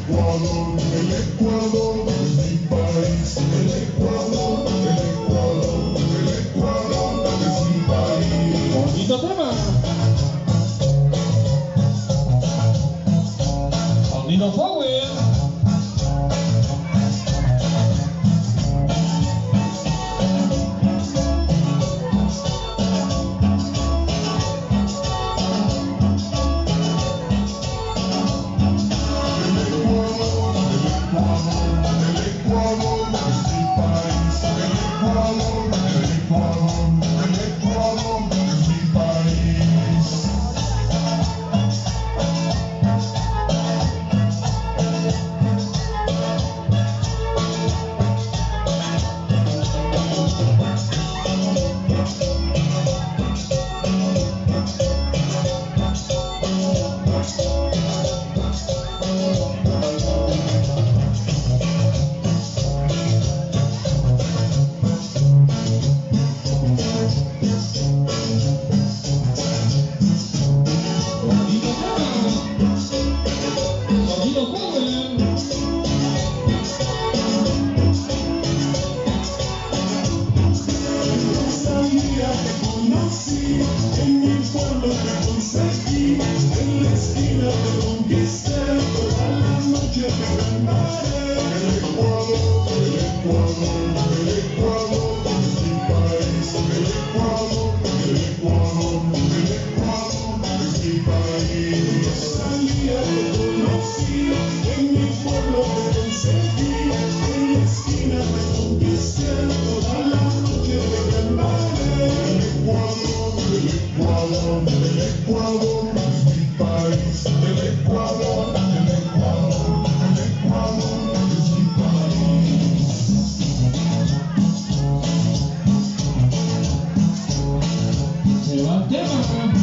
Ecuador, el Ecuador es mi país. El Ecuador, el Ecuador, el Ecuador es mi país. Bonito tema. Sonido Power. En mi pueblo te conseguí, en la esquina te conquisté, toda la noche te cantaré. El Ecuador, el Ecuador, el Ecuador es mi país. El Ecuador, el Ecuador, el Ecuador es mi país. Yo salía, te conocí, en mi pueblo te conseguí, en la esquina te conquisté, toda la noche te cantaré. El Ecuador, el Ecuador, el Ecuador es mi país. El Ecuador, el Ecuador, el Ecuador es mi país. Se va el tema.